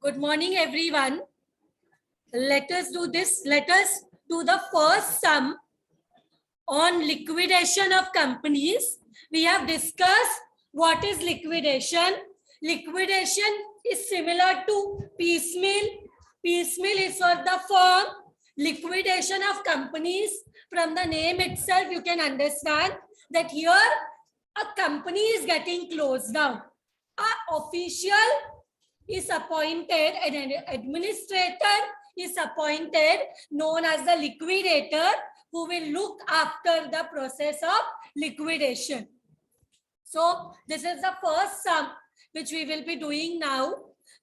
Good morning, everyone. Let us do this. Let us do the first sum on liquidation of companies. We have discussed what is liquidation. Liquidation is similar to piecemeal. Piecemeal is for the firm. Liquidation of companies, from the name itself, you can understand that here a company is getting closed down. An official is appointed, an administrator is appointed, known as the liquidator, who will look after the process of liquidation. So this is the first sum which we will be doing now.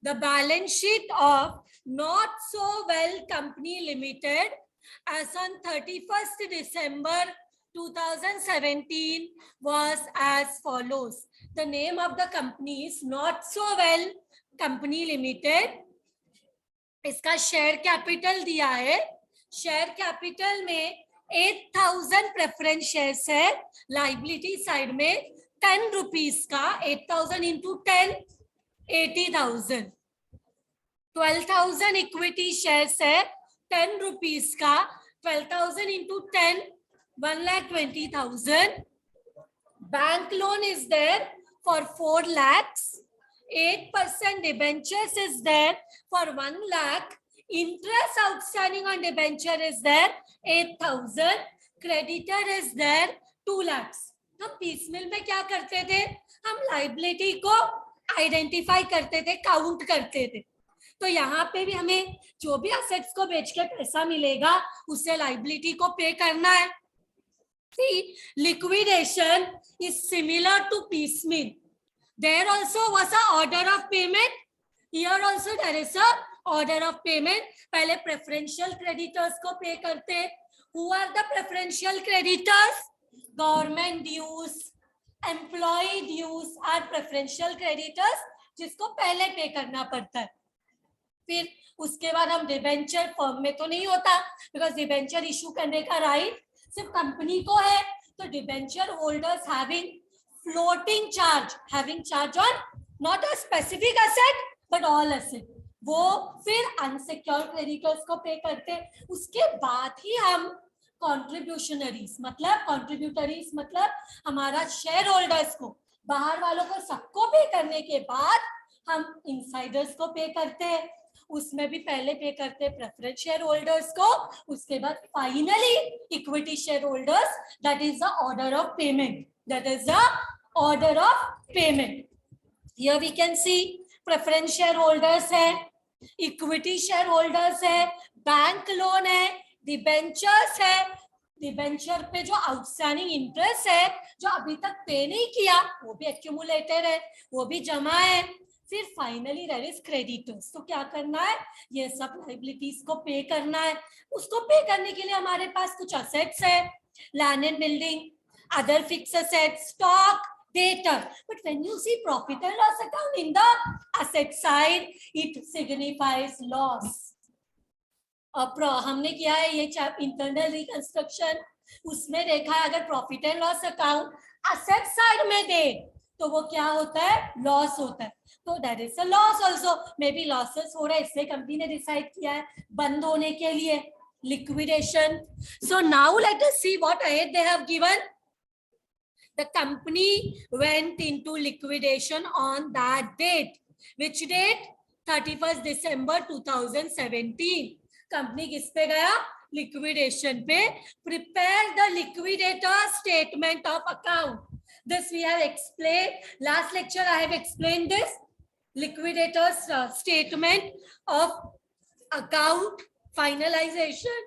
The balance sheet of Not So Well Company Limited as on 31st December 2017 was as follows. The name of the company is Not So Well Company Limited. इसका share capital दिया है. Share capital में 8,000 preference shares है. Liability side में 10 rupees का 8,000 into 10 80,000. 12,000 equity shares है 10 rupees का 12,000 into 10 1,20,000. Bank loan is there for 4 lakhs. 8% debentures is there for 1 lakh. Interest outstanding on debenture is there 8,000. Creditor is there 2 lakhs. तो piecemeal में क्या करते थे, हम लाइबिलिटी को आइडेंटिफाई करते थे, काउंट करते थे. तो यहाँ पे भी हमें जो भी असेट्स को बेच के पैसा मिलेगा उससे लाइबिलिटी को पे करना है. See, liquidation is similar to piecemeal. There also was a order of payment. Here also there is a order of payment. पहले preferential creditors को pay करते. Who are the preferential creditors? Government dues, employee dues are preferential creditors जिसको पहले pay करना पड़ता है. फिर उसके बाद हम डिबेंचर, फर्म में तो नहीं होता बिकॉज डिबेंचर इशू करने का राइट सिर्फ कंपनी को है. तो debenture holders having floating charge, having charge on not a specific asset but all asset, वो फिर unsecured creditors को पे करते. उसके बाद ही हम contributionaries मतलब हमारा शेयर होल्डर्स को, बाहर वालों को सबको पे करने के बाद हम इनसाइडर्स को पे करते हैं. उसमें भी पहले पे करते प्रेफरेंस शेयर होल्डर्स को, उसके बाद finally equity share holders. That is the order of payment. That is the order of payment. Here we can see preference shareholders है, equity shareholders है, बैंक लोन है, debentures है. डिबेंचर पे जो outstanding interest है जो अभी तक पे नहीं किया वो भी एक्यूमुलेटेड है, वो भी जमा है. फिर फाइनली देयर इज क्रेडिटर्स. तो क्या करना है, ये सब लाइबिलिटीज को पे करना है. उसको पे करने के लिए हमारे पास कुछ असेट्स है, land and building, other fixed assets, stock, data. But when you see profit and loss account in the asset side, it signifies loss. हमने किया है ये इंटरनल रिकंस्ट्रक्शन, उसमें देखा है अगर profit and loss account asset side में दे तो वो क्या होता है, लॉस होता है. तो that is a loss also. May be losses हो रहा है इसलिए कंपनी ने डिसाइड किया है बंद होने के लिए. Liquidation. So now let us see what ahead they have given. The company went into liquidation on that date. Which date? 31st December 2017. Company किस पे गया, लिक्विडेशन पे. Prepare the liquidator statement of account. This we have explained last lecture. I have explained this liquidator's statement of account finalization.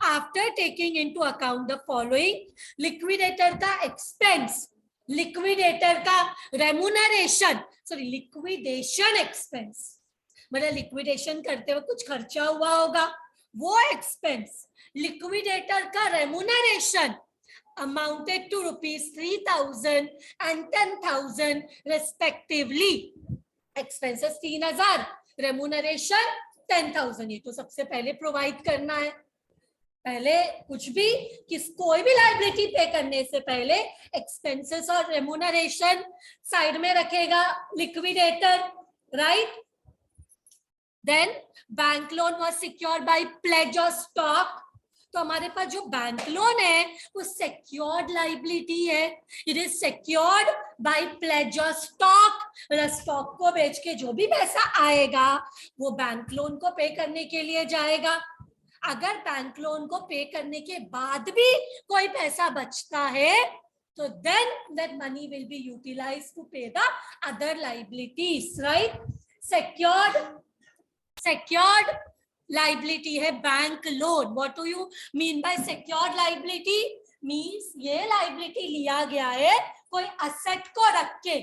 After taking into account the following, liquidator का expense, liquidator का remuneration, sorry liquidation expense, मतलब liquidation करते वक्त कुछ खर्चा हुआ होगा वो एक्सपेंस. लिक्विडेटर का remuneration amounted to ₹3,000 and 10,000 respectively. Expenses 3,000, remuneration 10,000. ये तो सबसे पहले प्रोवाइड करना है. पहले कुछ भी कोई भी लाइबिलिटी पे करने से पहले एक्सपेंसेस और रेमुनरेशन साइड में रखेगा liquidator, right. Then bank loan was secured by pledge of stock. तो हमारे पास जो बैंक लोन है वो सिक्योर्ड लाइबिलिटी है। It is secured by pledge of stock. मतलब स्टॉक को बेच के जो भी पैसा आएगा वो बैंक लोन को पे करने के लिए जाएगा। अगर बैंक लोन को पे करने के बाद भी कोई पैसा बचता है तो then that money will be utilized to pay the other liabilities, right? Secured liability है bank loan. What do you mean by secured liability? Means ये liability लिया गया है कोई asset को रख के,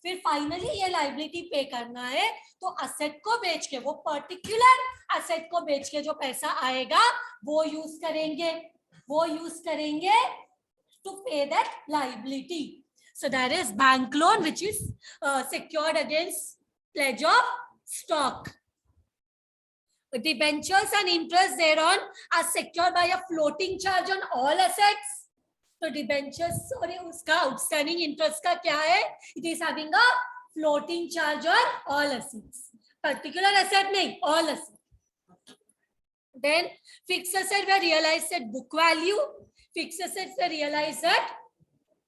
फिर फाइनली ये लाइबिलिटी पे करना है तो असेट को बेच के, वो पर्टिकुलर असेट को बेच के जो पैसा आएगा वो यूज करेंगे to pay that liability. So that is bank loan which is secured against pledge of stock. Debentures and interest thereon are secured by a floating charge on all assets. तो debentures और उसका outstanding interest का क्या है? It is having a floating charge on all assets. Particular asset नहीं, all assets. Then fixed asset were realized at book value. Fixed assets were realized at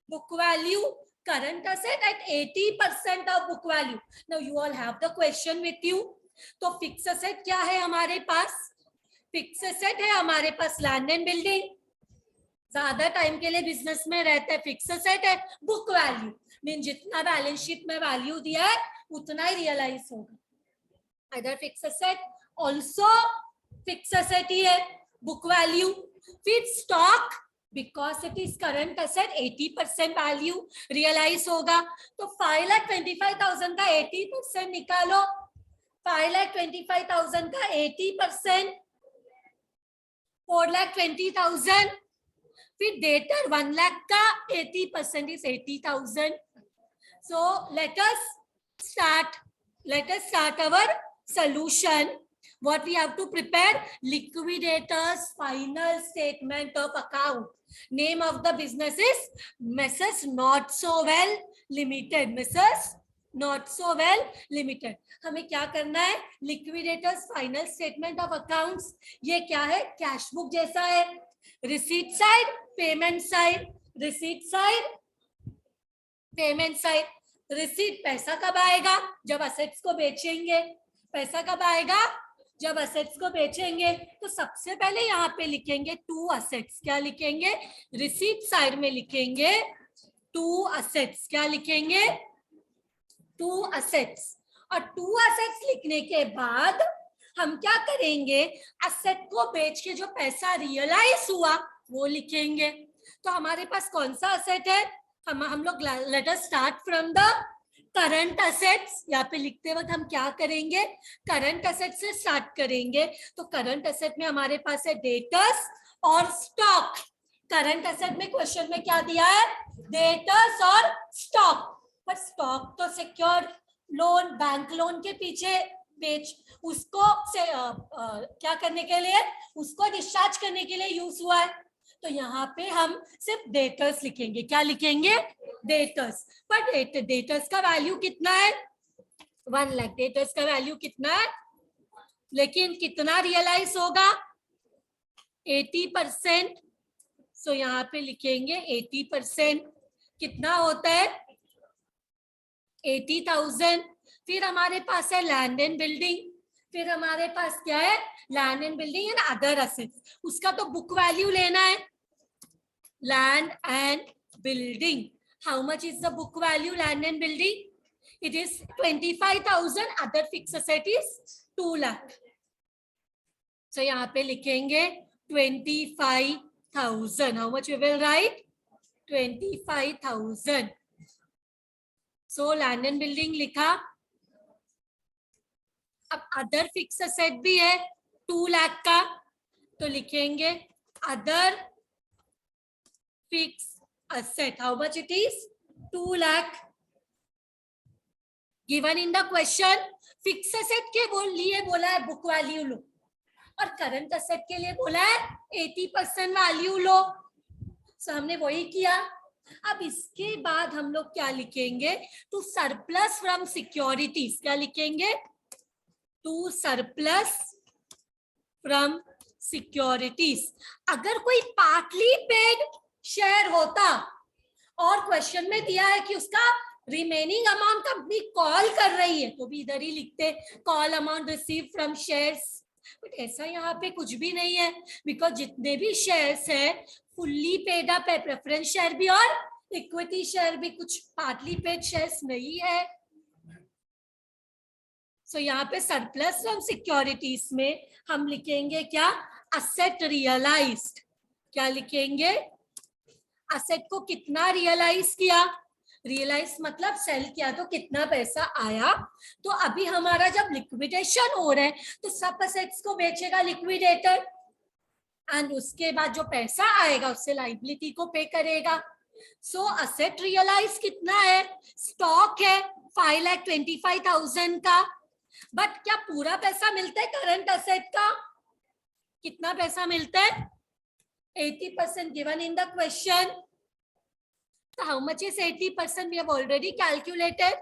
book value. Current asset at 80% of book value. Now you all have the question with you. तो fixed asset क्या है हमारे पास? Fixed asset है हमारे पास land and building. ज्यादा time के लिए बिजनेस में रहता है, फिक्स एसेट है। बुक वैल्यू मीन जितना बैलेंस शीट में वैल्यू दिया है उतना ही रियलाइज होगा। Other fix asset also fix asset ही है, बुक वैल्यू। फिर stock because it is current asset 80% value realize होगा। तो 5,25,000 का 80% निकालो। 5,25,000 का 80% 4,20,000। फिर डेटर 1 लाख का 80% is 80,000. So let us start our solution. What we have to prepare? Liquidator's final statement of account. Name of the business is Messrs. Not So Well Limited. Messrs. Not So Well Limited. हमें क्या करना है? Liquidator's final statement of accounts. ये क्या है? Cash book जैसा है। Receipt side, payment side, receipt side, payment side. Receipt पैसा कब आएगा? जब असेट्स को बेचेंगे। पैसा कब आएगा? जब असेट्स को बेचेंगे। तो सबसे पहले यहाँ पे लिखेंगे टू असेट्स। क्या लिखेंगे? रिसीट साइड में लिखेंगे टू असेट्स। क्या लिखेंगे? To assets. और टू असेट्स लिखने के बाद हम क्या करेंगे? असेट को बेच के जो पैसा रियलाइज हुआ वो लिखेंगे। तो हमारे पास कौन सा असेट है? हम लोग late us start from the current assets. यहाँ पे लिखते वक्त हम क्या करेंगे? करंट असेट से स्टार्ट करेंगे। तो करंट असेट में हमारे पास है डेटर्स और स्टॉक। करंट असेट में क्वेश्चन में क्या दिया है? डेटर्स और स्टॉक। पर स्टॉक तो सिक्योर्ड लोन, बैंक लोन के पीछे बेच उसको से क्या करने के लिए? उसको डिस्चार्ज करने के लिए यूज हुआ है। तो यहाँ पे हम सिर्फ डेटर्स लिखेंगे। क्या लिखेंगे? डेटर्स। पर डेटर्स का वैल्यू कितना है? 1 लाख। डेटर्स का वैल्यू कितना है? लेकिन कितना रियलाइज होगा? 80%। सो यहाँ पे लिखेंगे 80%। कितना होता है? 80,000। फिर हमारे पास है लैंड एंड बिल्डिंग। फिर हमारे पास क्या है? Land and building and other assets. उसका तो बुक वैल्यू लेना है। Land and building, how much is the book value? Land and building it is 25,000। Other fix asset is 2 lakh. So यहाँ पे लिखेंगे 25,000। How much we will write? 25,000। So land and building लिखा। अब other fix asset भी है 2 लाख का, तो लिखेंगे other fix asset. How much it is? 2 lakh. Given in the question. Fix asset के लिए बोला है बुक वैल्यू लो और करंट असेट के लिए बोला है 80% वैल्यू लो। सो हमने वही किया। अब इसके बाद हम लोग क्या लिखेंगे? To surplus from securities. क्या लिखेंगे? To surplus from securities. अगर कोई पार्टली पेड शेयर होता और क्वेश्चन में दिया है कि उसका रिमेनिंग अमाउंट कंपनी कॉल कर रही है, तो भी इधर ही लिखते call amount receive from shares. But ऐसा यहाँ पे कुछ भी नहीं है, बिकॉज जितने भी शेयर्स है फुल्ली पेड अप है, प्रेफरेंस शेयर भी और इक्विटी शेयर भी, कुछ पार्टली पेड शेयर्स नहीं है। सो यहाँ पे सरप्लस फ्रॉम सिक्योरिटीज में हम लिखेंगे क्या, असेट रियलाइज्ड। क्या लिखेंगे, असेट को कितना रियलाइज किया, रियलाइज मतलब सेल किया तो कितना पैसा आया। तो अभी हमारा जब लिक्विडेशन हो रहा है तो सब असेट्स को बेचेगा लिक्विडेटर, एंड उसके बाद जो पैसा आएगा उससे लाइबिलिटी को पे करेगा। सो असेट रियलाइज कितना है, स्टॉक है 5,25,000 का, बट क्या पूरा पैसा मिलता है करंट असेट का, कितना पैसा मिलता है, 80% given in the question. So how much is 80%? We have already calculated.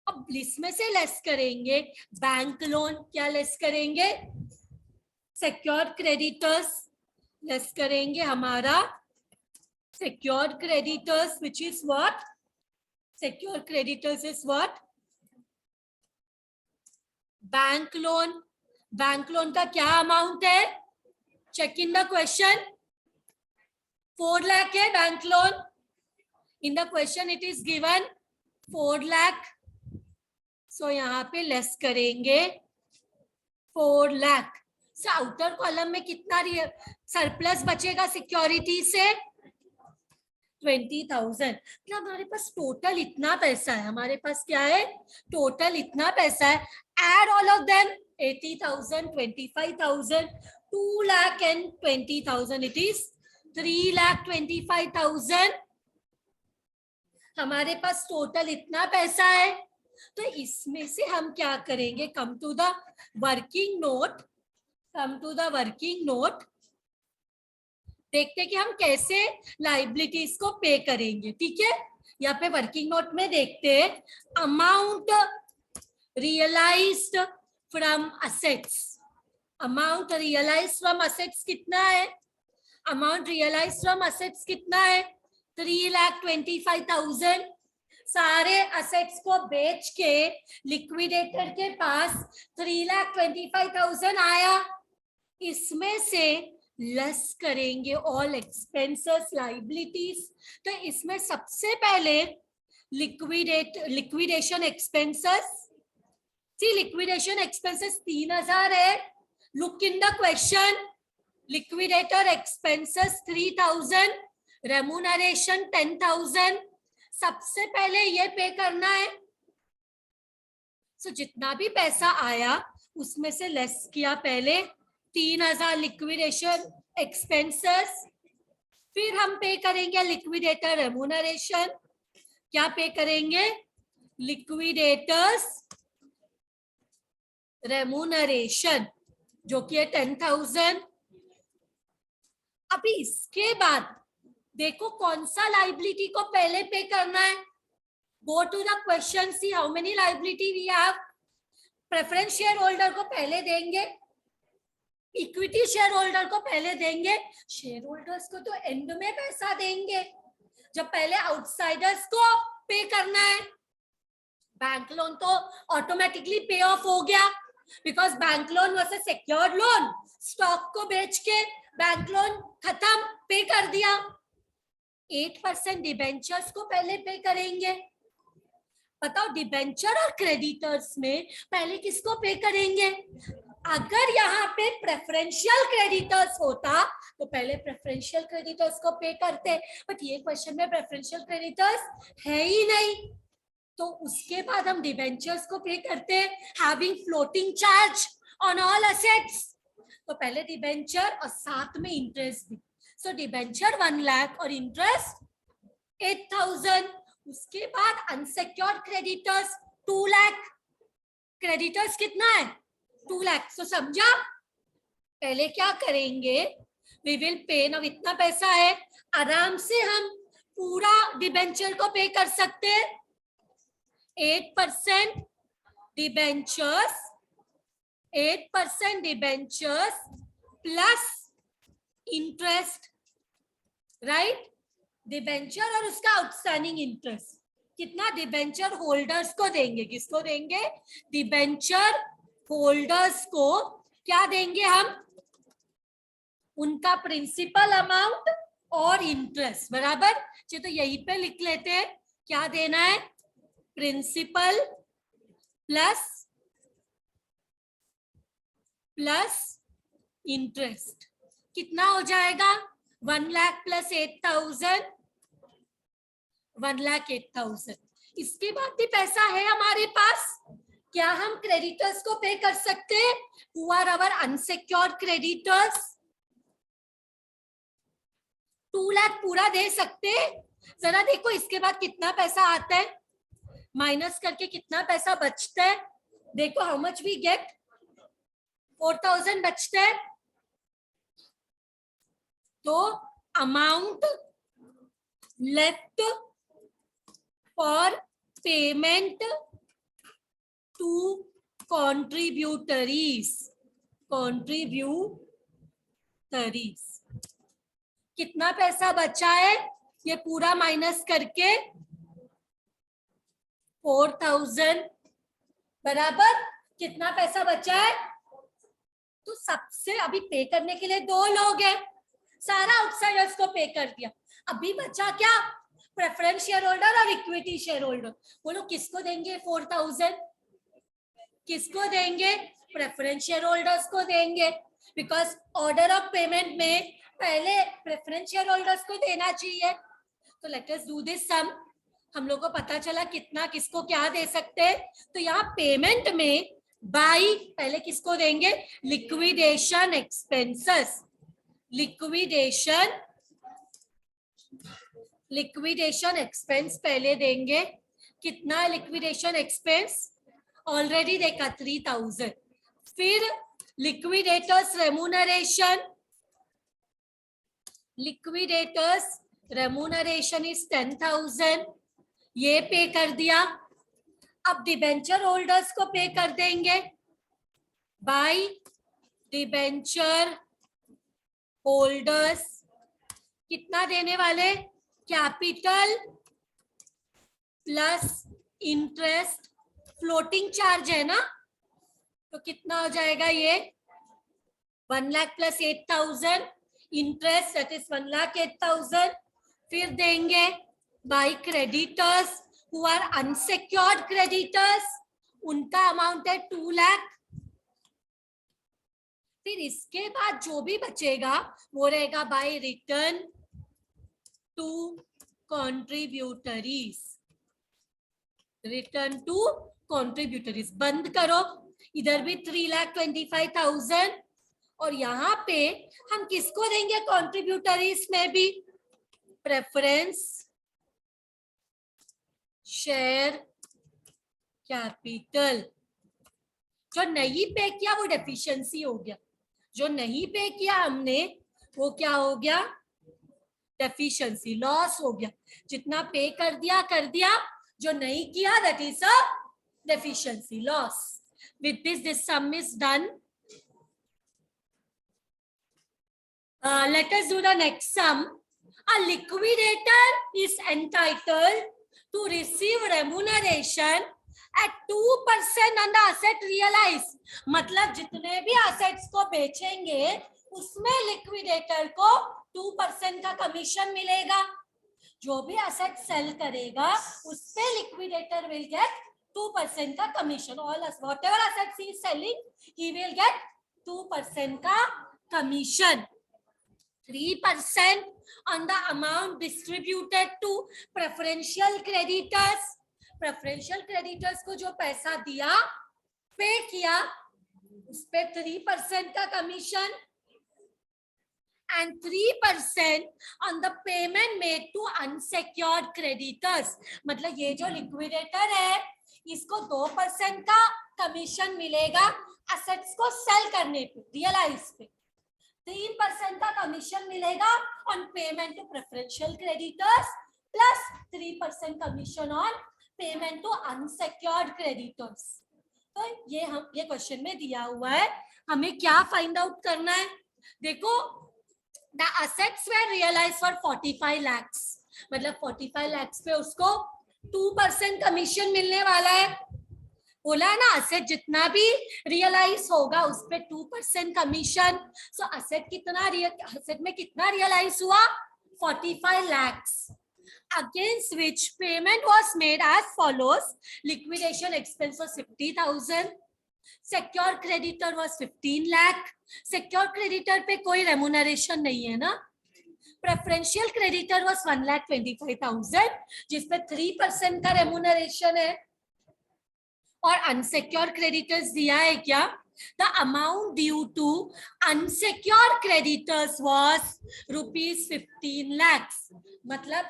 अब इसमें से लेस करेंगे बैंक लोन, क्या लेस करेंगे, सिक्योर्ड क्रेडिटर्स लेस करेंगे हमारा secured creditors, which is what, secured creditors is what, bank loan. Bank loan का क्या अमाउंट है, check in the question, 4 lakh है bank loan, in the question it is given 4 lakh. So यहाँ पे less करेंगे 4 lakh. So outer column में कितना surplus बचेगा सिक्योरिटी से, 20,000। मतलब हमारे पास टोटल इतना पैसा है, हमारे पास क्या है, टोटल इतना पैसा है। Add all of them, 80,000, 25,000, 2 lakh and 20,000, it is 3,25,000। हमारे पास टोटल इतना पैसा है। तो इसमें से हम क्या करेंगे, come to the working note, come to the working note, देखते हैं कि हम कैसे लाइबिलिटीज को पे करेंगे। ठीक है, यहाँ पे वर्किंग नोट में देखते हैं, amount realized from assets, amount realize from assets कितना है, अमाउंट रियलाइज फ्रॉम असेट्स कितना है, 3,25,000। सारे असेट्स को बेच के लिक्विडेटर के पास 3,25,000 आया, इसमें से लेस करेंगे ऑल एक्सपेंसेस लाइबिलिटीज। तो इसमें सबसे पहले लिक्विडेशन एक्सपेंसेस, सी लिक्विडेशन एक्सपेंसेस 3,000 है, look in the question, liquidator expenses 3,000, remuneration 10,000, सबसे पहले ये पे करना है। सो जितना भी पैसा आया उसमें से लेस किया पहले 3,000 लिक्विडेशन एक्सपेंसेस, फिर हम पे करेंगे लिक्विडेटर रेम्यूनरेशन। क्या पे करेंगे, लिक्विडेटर्स रेम्यूनरेशन, जो कि है 10,000। अभी इसके बाद देखो कौन सा लाइबिलिटी को पहले पे करना है, go to the question, see how many liability we have. Preference share holder को पहले देंगे, इक्विटी शेयर होल्डर को पहले देंगे, शेयर होल्डर्स को तो एंड में पैसा देंगे, जब पहले आउटसाइडर्स को पे करना है। बैंक लोन तो ऑटोमेटिकली पे ऑफ हो गया, बिकॉज बैंक लोन वैसे सिक्योर्ड लोन, स्टॉक को बेच के बैंक लोन खत्म, पे कर दिया। 8% डिबेंचर्स को पहले पे करेंगे। बताओ डिबेंचर और क्रेडिटर्स में पहले किसको पे करेंगे, अगर यहाँ पे प्रेफरेंशियल क्रेडिटर्स होता तो पहले प्रेफरेंशियल क्रेडिटर्स को पे करते, बट ये क्वेश्चन में प्रेफरेंशियल क्रेडिटर्स है ही नहीं, तो उसके बाद हम डिबेंचर्स को पे करते हैं, having floating charge on all assets. तो पहले डिबेंचर और साथ में इंटरेस्ट भी, सो डिबेंचर 1 लाख और इंटरेस्ट 8,000। उसके बाद अनसेक्योर्ड क्रेडिटर्स 2 लाख, क्रेडिटर्स कितना है 2 लाख। सो समझा, पहले क्या करेंगे, वी विल पे, ना इतना पैसा है, आराम से हम पूरा डिबेंचर को पे कर सकते हैं। 8% debentures 8% debentures plus interest, right? Debenture और उसका आउटस्टैंडिंग इंटरेस्ट कितना डिबेंचर होल्डर्स को देंगे, किसको देंगे? डिबेंचर होल्डर्स को क्या देंगे हम? उनका प्रिंसिपल अमाउंट और इंटरेस्ट, बराबर? तो यहीं पे लिख लेते हैं क्या देना है, प्रिंसिपल प्लस इंटरेस्ट। कितना हो जाएगा? 1 लाख प्लस 8,000, 1,08,000। इसके बाद भी पैसा है हमारे पास, क्या हम क्रेडिटर्स को पे कर सकते हैं? Who are our unsecured creditors? 2 lakh पूरा दे सकते हैं? जरा देखो इसके बाद कितना पैसा आता है, माइनस करके कितना पैसा बचता है। देखो हाउ मच वी गेट, 4,000 बचता है। तो amount left for payment to contributories, कितना पैसा बचा है? ये पूरा माइनस करके 4,000, बराबर? कितना पैसा बचा है? तो सबसे अभी पे करने के लिए 2 लोग हैं, सारा आउटसाइडर्स को पे कर दिया। अभी बचा क्या? प्रेफरेंस शेयर होल्डर और इक्विटी शेयर होल्डर। बोलो किसको देंगे 4,000? किसको देंगे? प्रेफरेंस शेयर होल्डर्स को देंगे, बिकॉज ऑर्डर ऑफ पेमेंट में पहले प्रेफरेंस शेयर होल्डर्स को देना चाहिए। तो लेट अस डू दिस सम। हम लोग को पता चला कितना किसको क्या दे सकते हैं। तो यहाँ पेमेंट में बाई पहले किसको देंगे? लिक्विडेशन एक्सपेंसेस, लिक्विडेशन एक्सपेंस पहले देंगे। कितना लिक्विडेशन एक्सपेंस? ऑलरेडी देखा 3,000। फिर लिक्विडेटर्स रेम्यूनरेशन इज 10,000, ये पे कर दिया। अब डिबेंचर होल्डर्स को पे कर देंगे बाय डिबेंचर होल्डर्स। कितना देने वाले? Capital plus interest, floating charge है ना, तो कितना हो जाएगा ये? 1 lakh plus 8,000, interest that is 1,08,000। फिर देंगे by creditors who are unsecured creditors, उनका अमाउंट है 2 लाख। फिर इसके बाद जो भी बचेगा वो रहेगा बाय रिटर्न टू कॉन्ट्रीब्यूटरीज, बंद करो। इधर भी 3,25,000 और यहाँ पे हम किसको देंगे कॉन्ट्रीब्यूटरीज में भी? Preference share capital. जो नहीं पे किया वो डेफिशिएंसी हो गया, जो नहीं पे किया हमने वो क्या हो गया? डेफिशिएंसी, लॉस हो गया। जितना पे कर दिया, जो नहीं किया that is a deficiency, loss. With this some is done. Let us do the next sum. A liquidator is entitled to receive remuneration at 2% on the asset realized. मतलब जितने भी assets को बेचेंगे उसमें लिक्विडेटर को 2% का कमीशन मिलेगा। जो भी asset सेल करेगा उस पे लिक्विडेटर will get 2% का commission. All whatever assets he is selling, he will get 2% का commission. 3% on the amount distributed to preferential creditors. Preferential creditors को जो पैसा दिया, पे किया, उस पे 3% का commission and 3% on the payment made to unsecured creditors. मतलब ये जो लिक्विडेटर है इसको 2% का कमीशन मिलेगा assets को सेल करने पे, रियलाइज पे। 3% का कमीशन मिलेगा on payment to preferential creditors plus 3% commission on payment to unsecured creditors. तो ये क्वेश्चन में दिया हुआ है, हमें क्या फाइंड आउट करना है। देखो, the assets were realize for 45 lakhs, मतलब 45 lakhs पे उसको 2% कमीशन मिलने वाला है। बोला है ना, असेट जितना भी रियलाइज होगा उस पे 2% कमीशन। सो असेट में कितना रियलाइज हुआ, 45 lakhs, against which payment was made as follows: liquidation expense was 50,000, secure creditor was 15 lakh, secure creditor पे कोई remuneration नहीं है ना, preferential creditor was 1,25,000 जिसपे 3% का remuneration है, और unsecured creditors दिया है क्या, the amount due to unsecured creditors was rupees 15 lakhs, मतलब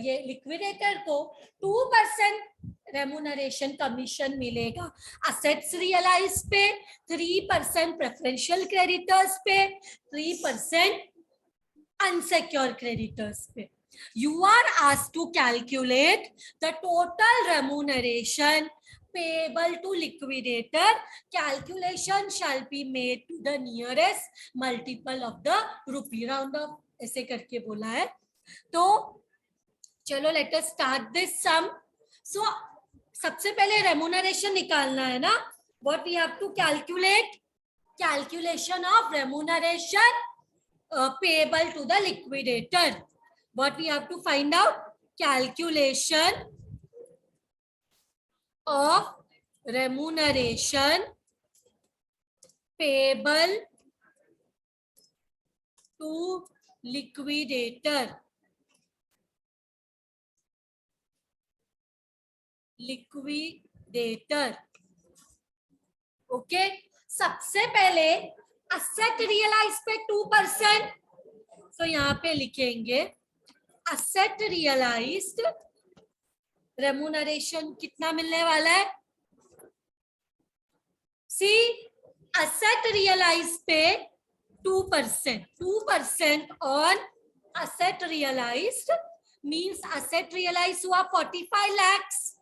ये लिक्विडेटर को 2% रेमुनरेशन कमीशन मिलेगा असेट्स रियलाइज पे, 3% प्रेफरेंशियल क्रेडिटर्स पे, 3% अनसेक्योर्ड क्रेडिटर्स पे. You are asked to calculate the total remuneration payable to liquidator. Calculation shall be made to the nearest multiple of the rupee. Round of ऐसे करके बोला है. तो चलो let us start this sum. So सबसे पहले remuneration निकालना है ना. What we have to calculate? Calculation of remuneration payable to the liquidator. What we have to find out? Calculation of remuneration payable to liquidator. Liquidator. Okay. सबसे पहले asset realize पे 2%. तो यहाँ पे लिखेंगे asset realized remuneration कितना मिलने वाला है. See, asset realized पे 2%. 2% on asset realized means asset realized हुआ 45 lakhs.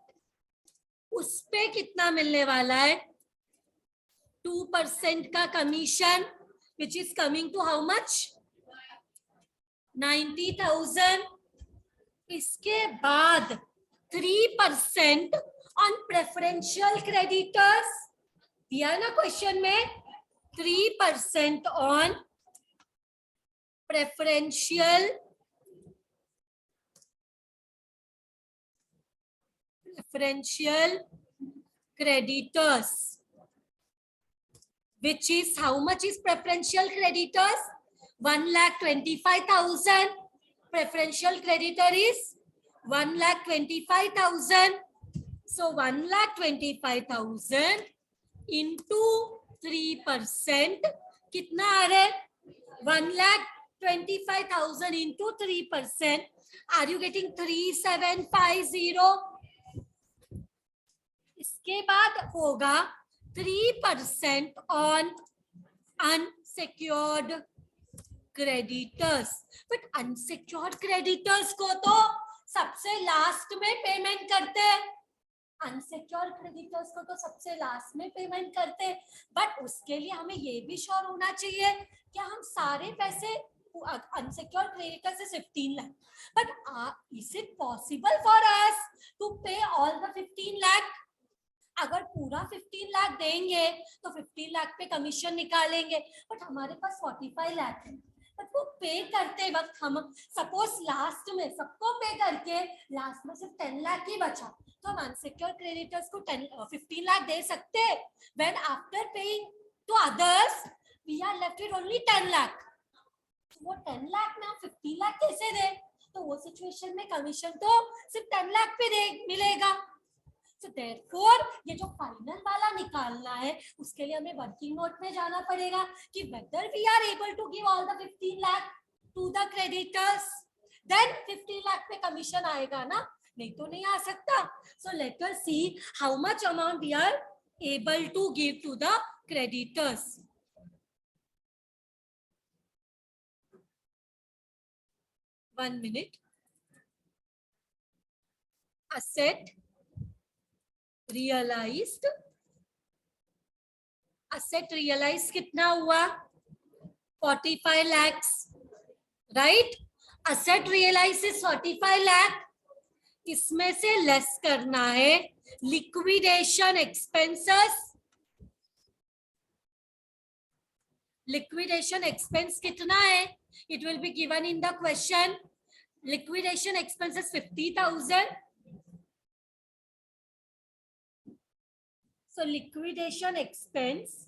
उस पे कितना मिलने वाला है, 2% का commission, which is coming to how much, 90,000. इसके बाद 3% on preferential creditors दिया ना क्वेश्चन में, 3% on preferential creditors, which is how much is preferential creditors, 1,25,000. Preferential creditor is 1,25,000. So 1,25,000 into 3% कितना आ रहा है, 1,25,000 into 3%. Are you getting 3,750? इसके बाद होगा 3% on unsecured creditors. But unsecured creditors को तो सबसे लास्ट में पेमेंट करते हैं. अनसिक्योर्ड क्रेडिटर्स को तो सबसे लास्ट में पेमेंट करते हैं. बट उसके लिए हमें ये भी श्योर होना चाहिए कि हम सारे पैसे unsecured creditors is 15 lakh. But is it possible for us to pay all the 15 lakh? अगर पूरा 15 लाख देंगे तो 15 लाख पे कमीशन निकालेंगे, बट हमारे पास 45 लाख है. बट वो पे करते वक्त हम सपोज लास्ट में सबको पे करके लास्ट में सिर्फ 10 लाख ही बचा, तो हम अनसिक्योर्ड क्रेडिटर्स को 15 लाख दे सकते हैं. When after paying to others we are left with only 10 lakh. वो 10 लाख में हम 15 लाख कैसे दें? तो वो सिचुएशन में कमीशन तो सिर्फ 10 लाख पे मिलेगा. So therefore ये जो फाइनल वाला निकालना है उसके लिए हमें वर्किंग नोट में जाना पड़ेगा कि whether we are able to give all the 15 lakh to the creditors, then 15 lakh पे कमीशन आएगा ना, नहीं तो नहीं आ सकता. So let us see how much amount we are able to give to the creditors. One minute. Asset realized asset realize कितना हुआ? 45 lakhs, right? Asset realize is 45 lakh, इसमें से लेस करना है लिक्विडेशन एक्सपेंसेस। लिक्विडेशन एक्सपेंस कितना है? It will be given in the question. Liquidation expenses 50,000. So liquidation expense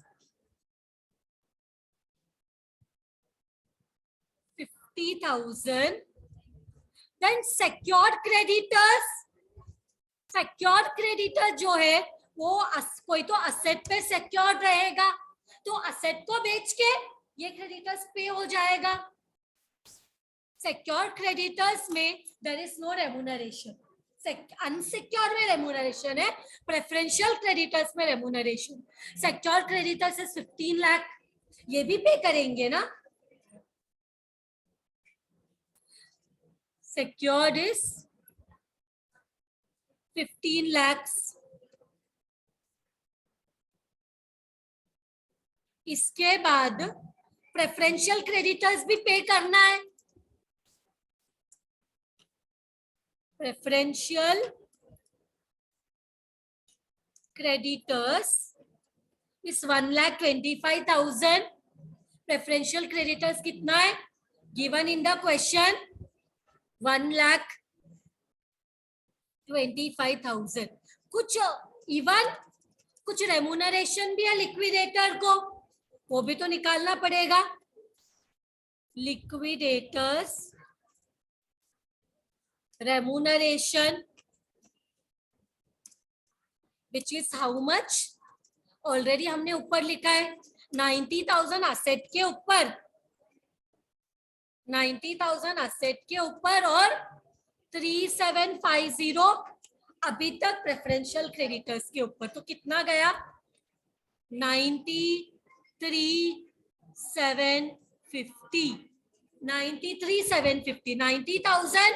50,000. Then secured creditors. Secured creditor जो है वो कोई तो असेट पे secured रहेगा, तो असेट को बेच के ये क्रेडिटर्स पे हो जाएगा। Secured creditors में there is no remuneration. Unsecured में रेम्यूनरेशन है, प्रेफरेंशियल क्रेडिटर्स में रेम्यूनरेशन। सिक्योर्ड क्रेडिटर्स से 15 लाख, ये भी पे करेंगे ना। Secured is 15 lakhs. इसके बाद प्रेफरेंशियल क्रेडिटर्स भी पे करना है। Preferential creditors is 1,25,000. Preferential creditors कितना है? Given in the question 1,25,000. कुछ इवन कुछ रेम्यूनरेशन भी है लिक्विडेटर को, वो भी तो निकालना पड़ेगा। Liquidators remuneration which is how much? Already हमने ऊपर लिखा है 90,000 असेट के ऊपर, 90,000 असेट के ऊपर और 3,750 अभी तक प्रेफरेंशियल क्रेडिटर्स के ऊपर। तो कितना गया? 93,750. 93,750. 90,000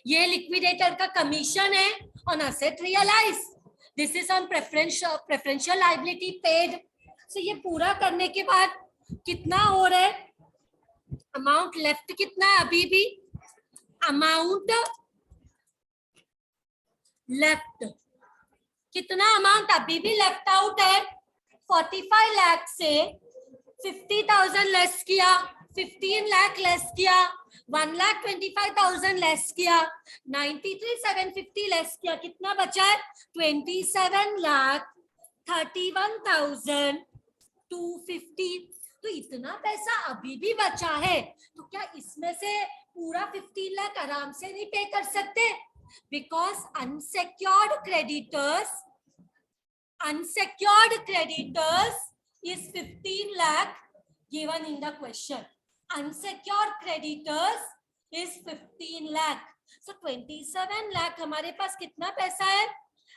ये लिक्विडेटर का कमीशन है on asset realise. This is on preferential liability paid. So ये पूरा करने के बाद कितना हो रहा है? अमाउंट लेफ्ट कितना है अभी भी? अमाउंट लेफ्ट कितना? अमाउंट अभी भी लेफ्ट आउट है। 45 लाख से 50,000 लेस किया, 15 लाख लेस किया, 1,25,000 लेस किया, 93,750 लेस किया, कितना बचा है? 27,31,250। तो इतना पैसा अभी भी बचा है, तो क्या इसमें से पूरा 15 लाख आराम से नहीं पे कर सकते? Because unsecured creditors is 15 lakh given in the question. Unsecured creditors is 15 lakh. So 27 lakh हमारे पास कितना पैसा है?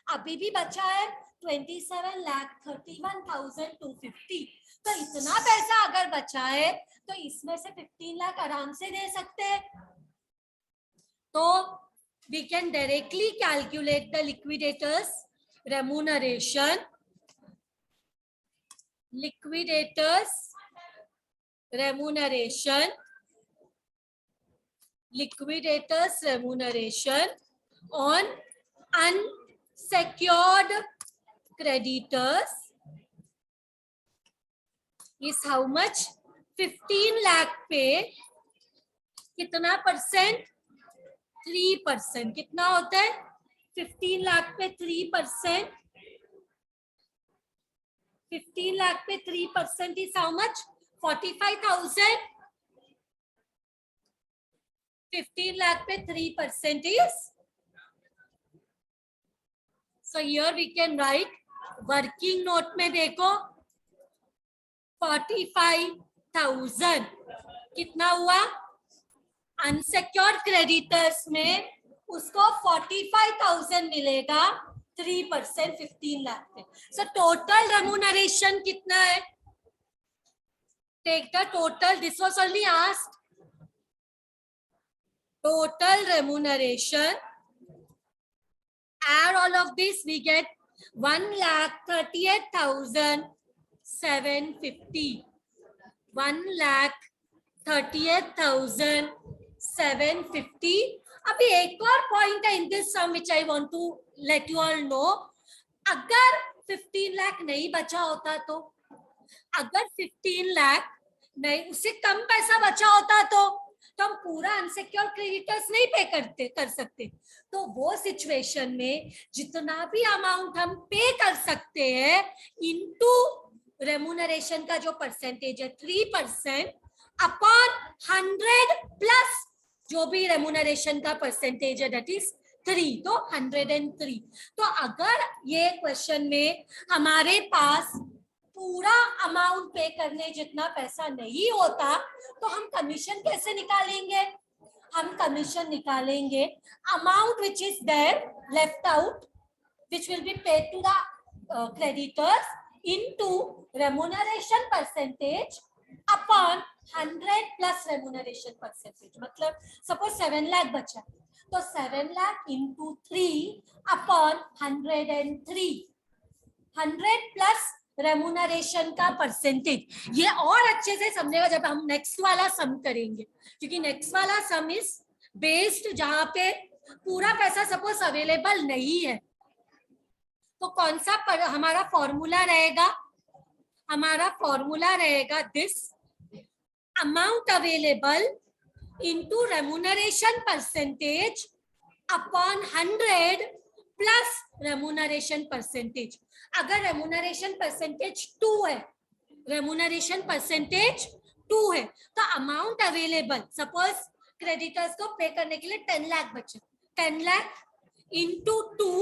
अभी भी बचा है 27,31,250. तो इतना पैसा अगर बचा है तो इसमें से 15 लाख आराम से दे सकते हैं। तो we can directly calculate the liquidators remuneration. Liquidators remuneration on unsecured creditors is how much? 15 lakh पे कितना परसेंट? 3%. कितना होता है? 15 लाख पे 3%. 15 lakh पे 3% is how much? 45,000. 15 lakh पे 3% is, so here we can write working note में देखो 45,000 कितना हुआ? अनसेक्योर्ड क्रेडिटर्स में उसको 45,000 मिलेगा 3% 15 लाख पे। सो टोटल रेम्यूनरेशन कितना है? Take the total, this was only asked. Total remuneration, add all of this, we get 1,38,000 750, 1,38,750. अभी एक और पॉइंट है in this sum which I want to let you all know. अगर 15 लाख नहीं बचा होता तो, अगर 15 लाख नहीं, उससे कम पैसा बचा होता तो हम पूरा अनसिक्योर्ड क्रेडिटर्स नहीं पे कर सकते. तो वो सिचुएशन में जितना भी अमाउंट हम पे कर सकते हैं इनटू रेम्यूनरेशन का जो परसेंटेज है 3% अपॉन 100 प्लस जो भी रेम्यूनरेशन का परसेंटेज है दैट इज 3, तो 103. तो अगर ये क्वेश्चन में हमारे पास पूरा अमाउंट पे करने जितना पैसा नहीं होता तो हम कमीशन कैसे निकालेंगे? हम कमीशन निकालेंगे amount which is there left out which will be paid to the creditors into remuneration percentage upon 100 plus remuneration percentage. मतलब suppose 7 lakh बचा तो 7 lakh into 3 upon 103, 100 plus remuneration का परसेंटेज. ये और अच्छे से समझेगा जब हम नेक्स्ट वाला सम करेंगे, क्योंकि नेक्स्ट वाला सम इज बेस्ड जहां पे पूरा पैसा सपोज अवेलेबल नहीं है. तो कौन सा हमारा फॉर्मूला रहेगा? हमारा फॉर्मूला रहेगा this amount available into remuneration percentage upon 100 plus remuneration percentage. अगर रेमुनरेशन परसेंटेज 2 है, रेमुनरेशन परसेंटेज 2 है तो अमाउंट अवेलेबल सपोज क्रेडिटर्स को पे करने के लिए 10 लाख बचे, 10 लाख इंटू 2,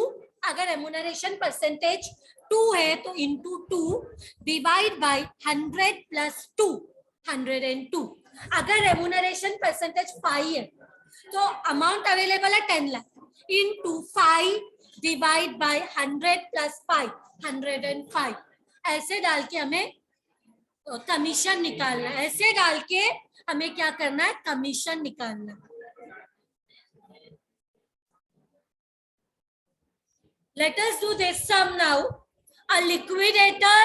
अगर रेमुनरेशन परसेंटेज 2 है तो इंटू 2 डिवाइड बाय 100 प्लस 2, 102. अगर रेमुनरेशन परसेंटेज 5 है तो अमाउंट अवेलेबल है 10 lakh into 5 divide by 100 plus 5, 105. ऐसे डाल के हमें कमीशन निकालना है. ऐसे डाल के हमें क्या करना है? कमीशन निकालना. Let us do this sum now. A liquidator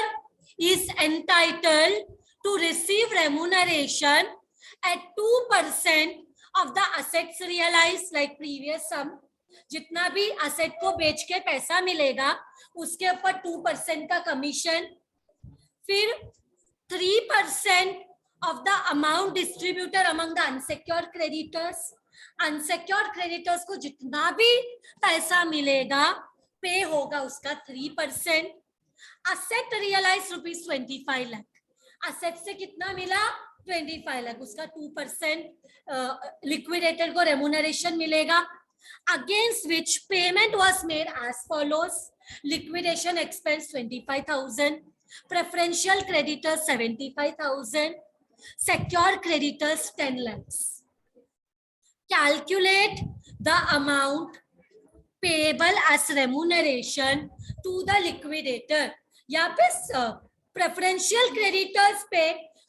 is entitled to receive remuneration at 2% of the assets realized, like previous sum. जितना भी असेट को बेच के पैसा मिलेगा उसके ऊपर 2% का कमीशन. फिर 3% of the amount distributed among the unsecured creditors. Unsecured creditors को जितना भी पैसा मिलेगा पे होगा उसका 3%. Asset realise ₹25 lakh. असेट से कितना मिला? 25 लाख. उसका 2% लिक्विडेटर को रेमुनरेशन मिलेगा. Against which payment was made as follows: liquidation expense 25,000, preferential creditors 75,000, secured creditors 10 lakhs. Calculate the amount payable as remuneration to the liquidator. यहाँ पे preferential creditors पे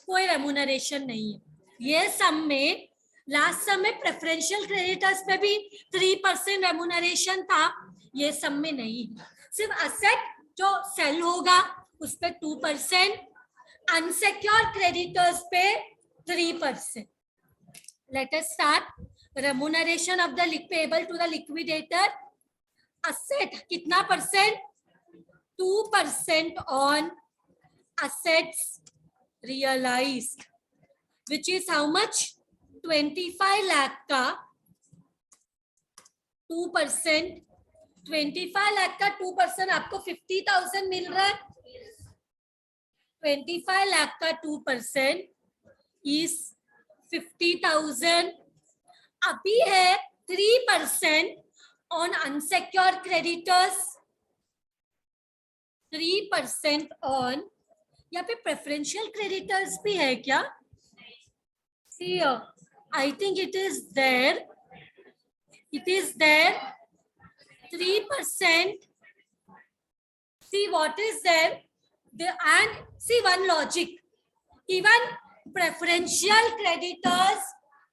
कोई remuneration नहीं है. ये सम में लास्ट सम में प्रेफरेंशियल क्रेडिटर्स पे भी 3% रेमुनरेशन था, ये सम में नहीं. सिर्फ असेट जो सेल होगा उस पे 2%, अनसेक्योर्ड क्रेडिटर्स पे 3%. Let us start. Remuneration of the payable to the liquidator. Asset कितना percent? 2% on assets realized, which is how much? 25 lakh का 2%. 25 लाख का 2% आपको 50,000 मिल रहा है. 25 लाख का 2% is 50,000. अभी है 3% on unsecured creditors. 3% on, यहाँ पे preferential creditors भी है क्या? See, I think it is there. It is there. 3%. See what is there. And see one logic. Even preferential creditors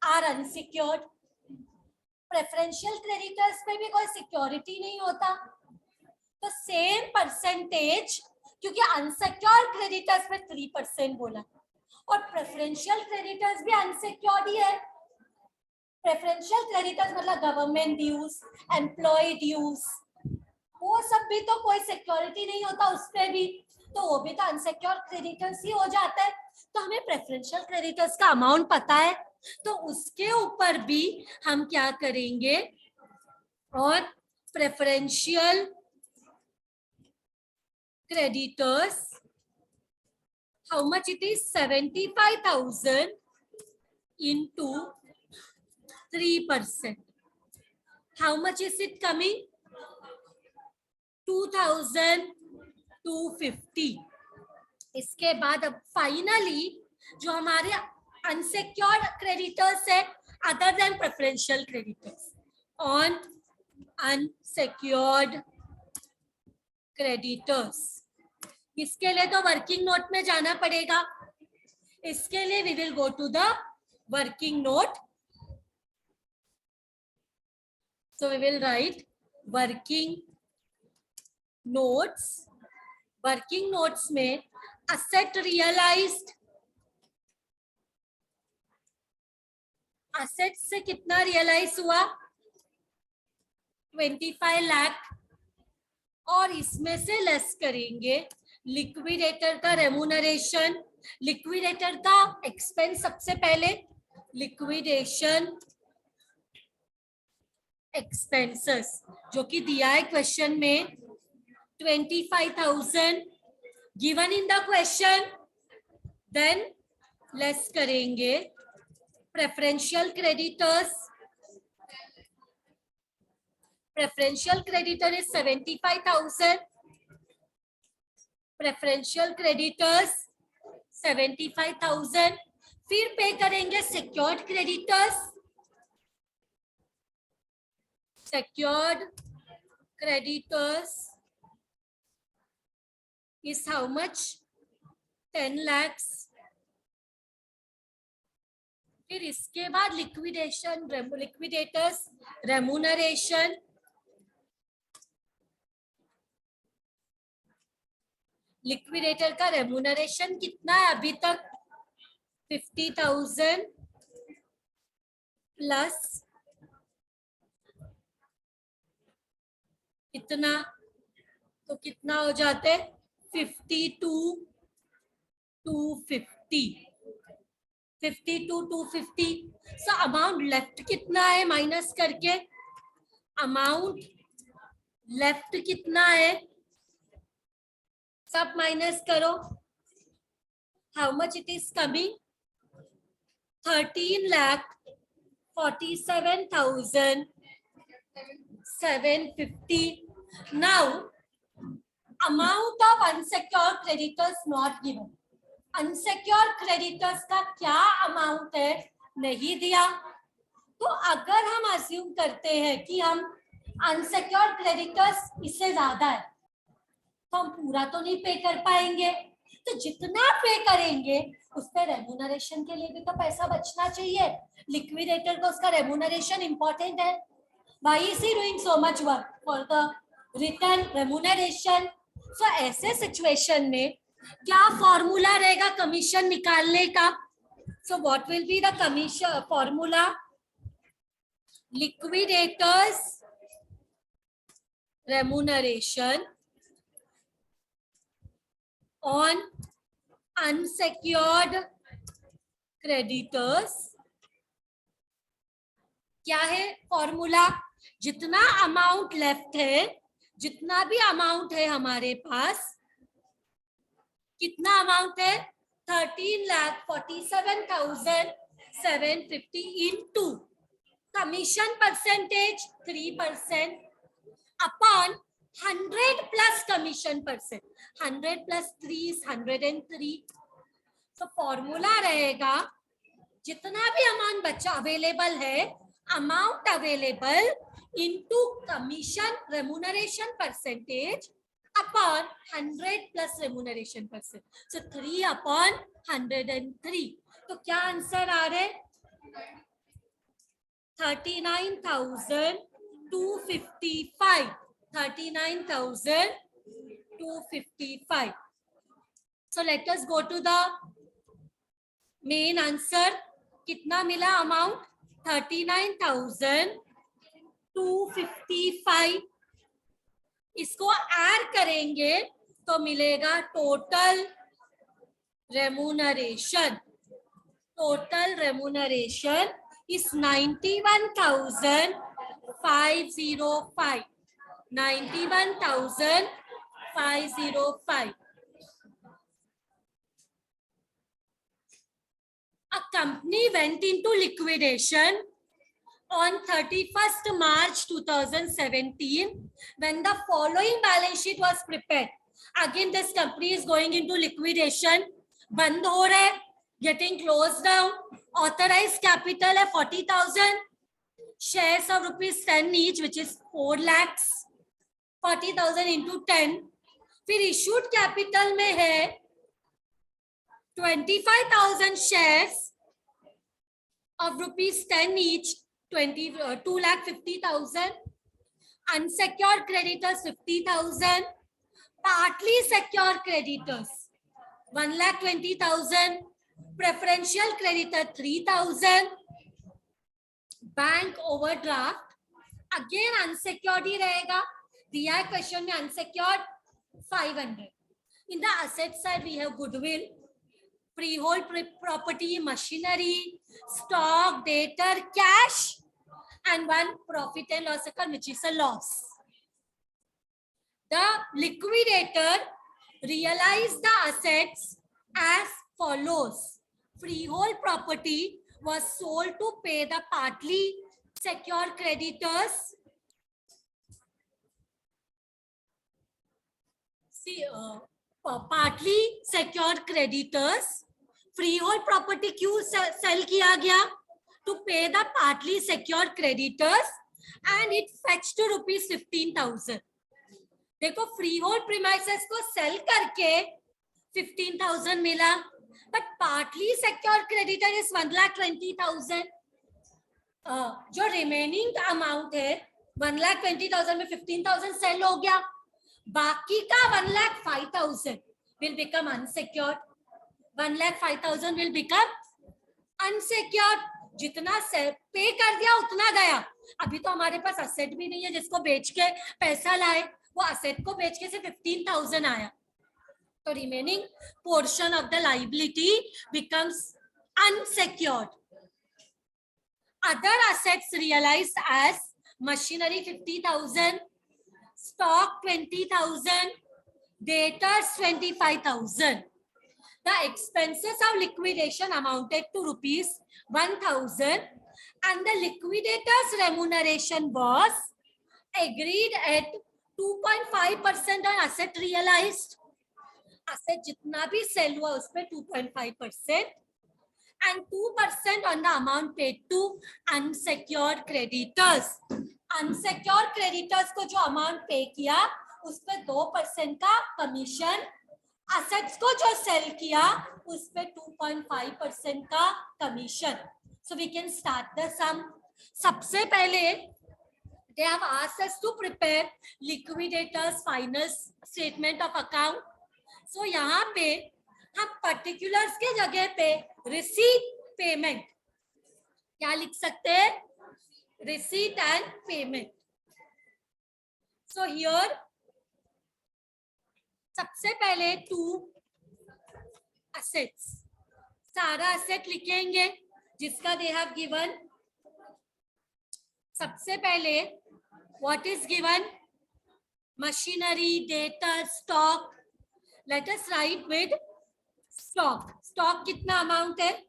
are unsecured. Preferential creditors पे भी कोई security नहीं होता. तो same percentage क्योंकि अनसिक्योर्ड क्रेडिटर्स में 3% बोला और प्रेफरेंशियल क्रेडिटर्स भी अनसिक्योर्ड ही है। प्रेफरेंशियल क्रेडिटर्स मतलब गवर्नमेंट ड्यूज, एम्प्लॉय ड्यूज, वो सब भी तो कोई सिक्योरिटी नहीं होता उस पे भी, तो वो भी तो अनसिक्योर्ड क्रेडिटर्स ही हो जाता है। तो हमें प्रेफरेंशियल क्रेडिटर्स का अमाउंट पता है, तो उसके ऊपर भी हम क्या करेंगे, और preferential creditors, how much it is, 75,000 into 3%. How much is it coming? 2,250. इसके बाद अब फाइनली जो हमारे अनसिक्योर्ड क्रेडिटर्स है other than preferential creditors, on unsecured creditors, इसके लिए तो वर्किंग नोट में जाना पड़ेगा। इसके लिए we will go to the working note, so we will write working notes. Working notes में असेट रियलाइज्ड, असेट से कितना रियलाइज हुआ, 25 लाख, और इसमें से लेस करेंगे लिक्विडेटर का रेम्यूनरेशन, लिक्विडेटर का एक्सपेंस सबसे पहले, लिक्विडेशन एक्सपेंसेस जो कि दिया है क्वेश्चन में 25,000 given in the question, then less करेंगे preferential creditors, preferential creditor is 75,000, preferential creditors 75,000, फिर पे करेंगे secured creditors, secured creditors is how much, 10 lakhs. फिर इसके बाद लिक्विडेशन, लिक्विडेटर्स रेम्यूनरेशन, लिक्विडेटर का रेम्यूनरेशन कितना है अभी तक, 50,000 प्लस कितना, तो कितना हो जाते, 52,250, 52,250। सो अमाउंट लेफ्ट कितना है माइनस करके, अमाउंट लेफ्ट कितना है, सब माइनस करो, how much it is coming, 13,47,750. Now, amount of unsecured creditors not given. Unsecured creditors का क्या अमाउंट है नहीं दिया, तो अगर हम अज्यूम करते हैं कि हम अनसिक्योर्ड क्रेडिटर्स इससे ज्यादा है, तो हम पूरा तो नहीं पे कर पाएंगे, तो जितना पे करेंगे उस पे रेम्यूनरेशन के लिए भी तो पैसा बचना चाहिए। लिक्विडेटर को उसका रेम्यूनरेशन इंपॉर्टेंट है, why is he doing so much work for the return remuneration? So ऐसे सिचुएशन में क्या फॉर्मूला रहेगा कमीशन निकालने का, so what will be the commission formula, liquidators remuneration on unsecured creditors, क्या है फॉर्मूला, जितना अमाउंट लेफ्ट है, जितना भी अमाउंट है हमारे पास, कितना अमाउंट है, 13,47,750 into commission percentage 3% upon 100 plus commission percent, 100 plus 3 is 103. तो फॉर्मूला रहेगा जितना भी अमाउंट बचा अवेलेबल है, amount available into commission remuneration percentage upon 100 plus remuneration percent, so 3 upon 103. तो क्या आंसर आ रहे, 39,255, 39,255. So let us go to the main answer. कितना मिला अमाउंट? 39,255. इसको ऐड करेंगे तो मिलेगा total remuneration. Total remuneration is 91,505. 91,505. A company went into liquidation on 31st March 2017 when the following balance sheet was prepared. Again, this company is going into liquidation. बंद हो रहा है, getting closed down. Authorized capital है 40,000. Shares of ₹10 each, which is 4 lakhs. 40,000 into 10. फिर issued capital में है 25,000 shares of ₹10 each, 2,50,000. Unsecured creditors 50,000. Partly secured creditors 1,20,000. Preferential creditor 3,000. Bank overdraft again unsecured ही रहेगा. दिया है क्वेश्चन में unsecured 500. In the asset side we have goodwill, freehold property, machinery, stock, debtor, cash, and one profit and loss account, which is a loss. The liquidator realized the assets as follows. Freehold property was sold to pay the partly secured creditors. See, partly secured creditors. Freehold property क्यों sell किया गया? To pay the partly secured creditors, and it fetched to ₹15,000. देखो freehold premises को sell करके 15,000 मिला, but partly secured creditor is 1,20,000. जो remaining amount है 1,20,000 में 15,000 sell हो गया, बाकी का 1,05,000 will become unsecured. 1,05,000 will become unsecured. जितना पे कर दिया उतना गया. अभी तो हमारे पास असेट भी नहीं है जिसको बेच के पैसा लाए, वो असेट को बेच के से 15,000 आया. तो remaining portion of the liability becomes unsecured. Other assets realized as machinery 50,000, stock 20,000, debtors 25,000. The expenses of liquidation amounted to ₹1,000, and the liquidator's remuneration was agreed at 2.5% on asset realized. Asset जितना भी sell हुआ उस पे 2.5% and 2% on the amount paid to unsecured creditors. Unsecured creditors को जो amount pay किया उस पे 2% का कमीशन, assets को जो sell किया उस पे 2.5% का commission. So we can start the sum. सबसे पहले they have asked us to prepare liquidators final statement of account. So यहाँ पे हम particulars के जगह पे receipt payment क्या लिख सकते हैं? Receipt and payment. So here सबसे पहले 2 assets, सारा asset लिखेंगे जिसका they have given. सबसे पहले what is given? Machinery, debtor, stock. Let us write with stock. Stock कितना amount है?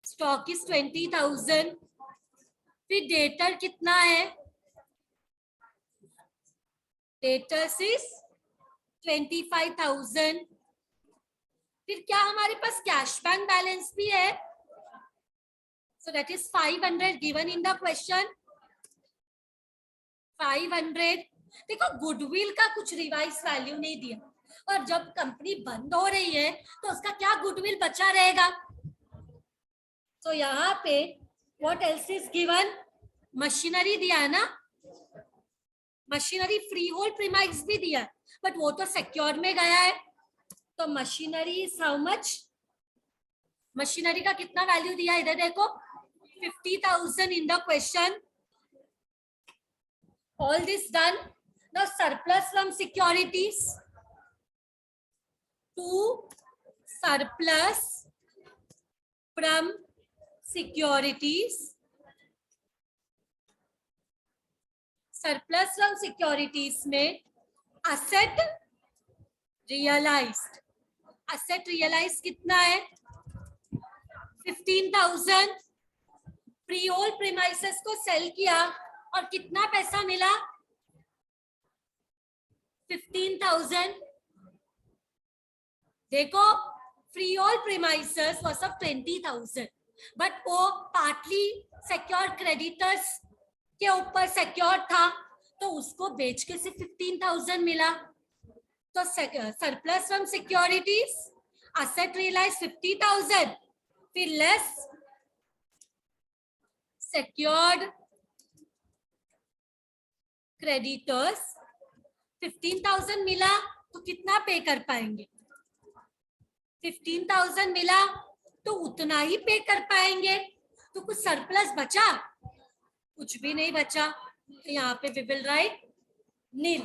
Stock is 20,000. फिर debtor कितना है? Debtors is 25,000. फिर क्या हमारे पास कैश बैंक बैलेंस भी है? So that is 500 given in the question. 500. देखो गुडविल का कुछ रिवाइज वैल्यू नहीं दिया, और जब कंपनी बंद हो रही है तो उसका क्या गुडविल बचा रहेगा. तो यहाँ पे what else is given? Machinery दिया है ना, मशीनरी फ्री होल्ड प्रीमाइस भी दिया, बट वो तो सिक्योर में गया है. तो machinery is how much? Machinery का कितना वैल्यू दिया इधर देखो, 50,000 in the question. All this done. Now surplus from securities. To surplus from securities. Surplus from securities में asset realized. Asset realized कितना है? 15,000. फ्री होल्ड प्रीमाइसेस को सेल किया और कितना पैसा मिला? 15,000. देखो free hold premises was of 20,000, but वो पार्टली सिक्योर क्रेडिटर्स के ऊपर सिक्योर था, तो उसको बेच के सिर्फ 15,000 मिला. तो surplus from securities, asset realize 50,000, फिर लेस secured creditors 15,000 मिला, तो कितना पे कर पाएंगे? 15,000 मिला तो उतना ही पे कर पाएंगे. तो कुछ सरप्लस बचा? कुछ भी नहीं बचा. तो यहाँ पे we will write nil.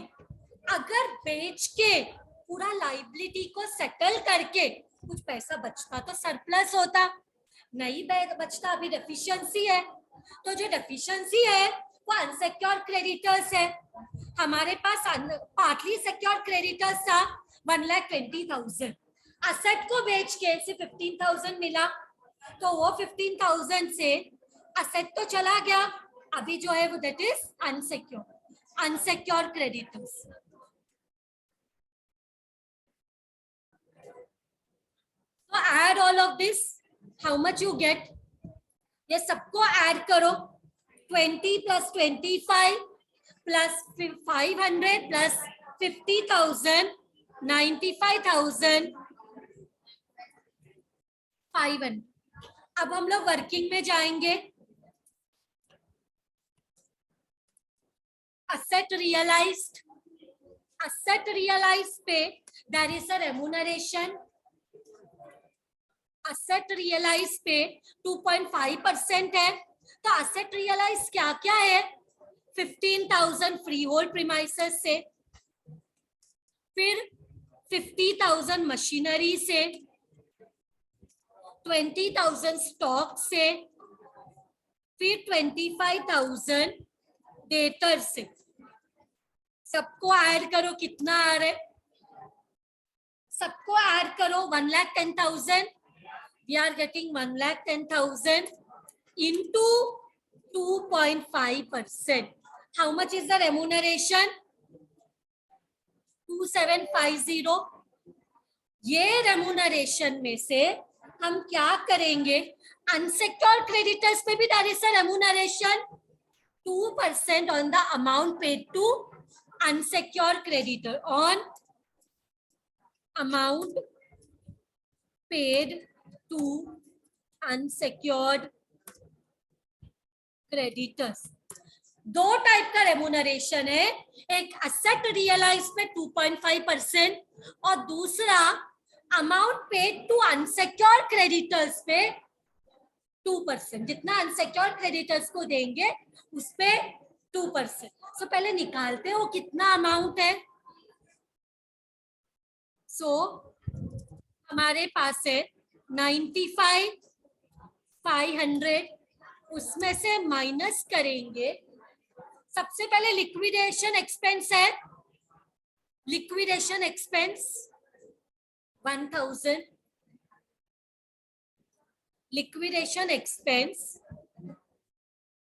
अगर बेच के पूरा लाइबिलिटी को सेटल करके कुछ पैसा बचता तो सरप्लस होता, नहीं बचता. अभी डेफिशिएंसी है, तो जो डेफिशिएंसी है वो अनसिक्योर्ड क्रेडिटर्स है. हमारे पास पार्टली सिक्योर्ड क्रेडिटर्स था 1,20,000. असेट को बेच के सिर्फ 15,000 मिला, तो वो 15,000 से असेट तो चला गया. अभी जो है वो दैट इज अनसिक्योर्ड क्रेडिटर्स. तो add all of this, how much you get? ये सबको ऐड करो. 20 plus 25 plus 500 plus 50,000, 95,500. अब हम लोग वर्किंग में जाएंगे. असेट रियलाइज्ड, असेट रियलाइज्ड पे there is a remuneration. Asset realize पे 2.5% है. तो असेट रियलाइज क्या क्या है? 15,000 फ्री होल्ड प्रीमाइसेस से, फिर 50,000 मशीनरी से, 20,000 स्टॉक से, फिर 25,000 डेटर से. सबको ऐड करो, कितना आ रहा है? सबको ऐड करो 1,10,000. We are getting 1,10,000 into 2.5%. How much is the remuneration? 2,750. ये रेम्यूनरेशन में से हम क्या करेंगे? अनसिक्योर्ड क्रेडिटर्स पे भी there is a remuneration 2% on the amount paid to unsecured creditor. On amount paid to unsecured creditors. दो टाइप का रेम्यूनरेशन है, एक असेट रियलाइज पे 2.5% और दूसरा amount paid to unsecured creditors पे 2%. जितना अनसिक्योर्ड क्रेडिटर्स को देंगे उस पे 2%. सो पहले निकालते हो कितना अमाउंट है. सो हमारे पास है 95,500. उसमें से माइनस करेंगे. सबसे पहले लिक्विडेशन एक्सपेंस है. Liquidation expense 1,000. Liquidation expense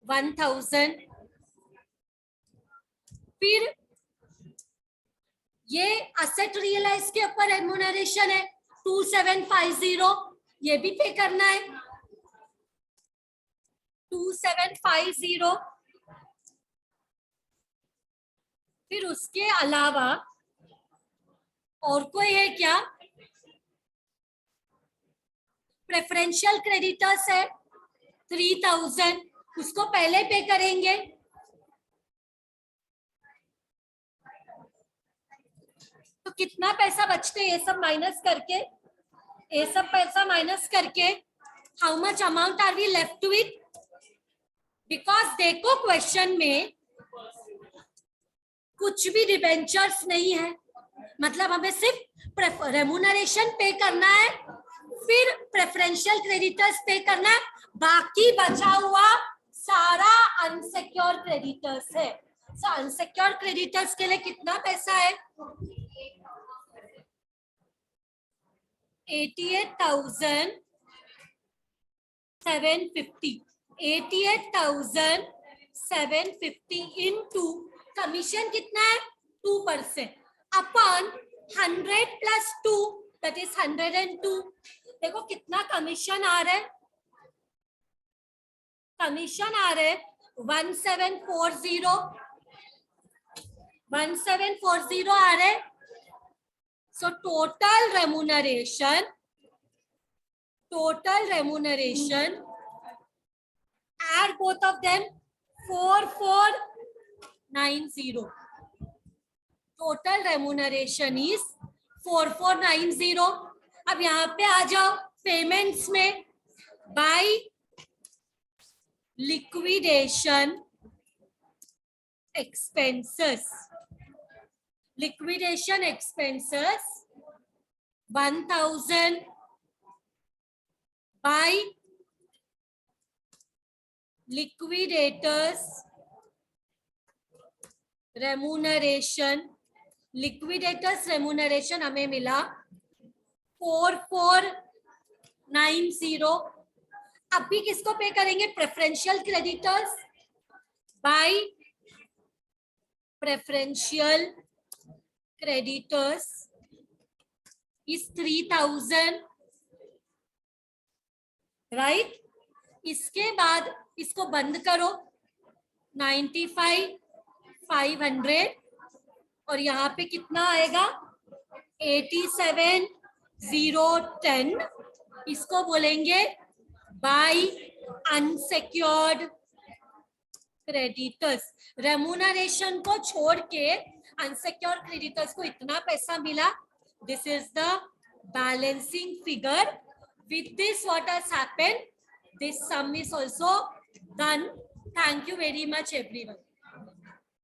1,000. फिर ये असेट रियलाइज के ऊपर रेम्यूनरेशन है 2,750. ये भी पे करना है 2,750. फिर उसके अलावा और कोई है क्या? प्रेफरेंशियल क्रेडिटर्स है 3,000. उसको पहले पे करेंगे. तो कितना पैसा बचते ये सब माइनस करके, ये सब पैसा माइनस करके how much amount are we left with? Because देखो क्वेश्चन में कुछ भी डिबेंचर्स नहीं है, मतलब हमें सिर्फ रेमुनरेशन पे करना है, फिर प्रेफरेंशियल क्रेडिटर्स पे करना है, बाकी बचा हुआ सारा अनसिक्योर क्रेडिटर्स है। सो अनसिक्योर क्रेडिटर्स के लिए कितना पैसा है? 88,750 into कमीशन कितना है? 2% अपॉन 100 प्लस 2 दैट इज 102। देखो कितना कमीशन आ रहा है, कमीशन आ रहे 1740 आ रहे। So total remuneration add both of them 4490. Total remuneration is 4490। अब यहाँ पे आ जाओ पेमेंट्स में, bye liquidation expenses 1000 by liquidators remuneration हमें मिला 4490। अभी किसको पे करेंगे? Preferential creditors by preferential creditors is 3000, right. इसके बाद इसको बंद करो 95,500 और यहाँ पे कितना आएगा? 87,010। इसको बोलेंगे बाय अनसिक्योर्ड क्रेडिटर्स। रेमुनरेशन को छोड़ के अनसिक्योर्ड क्रेडिटर्स को इतना पैसा मिला। This is the balancing figure. With this what has happened, this some is also done. Thank you very much everyone.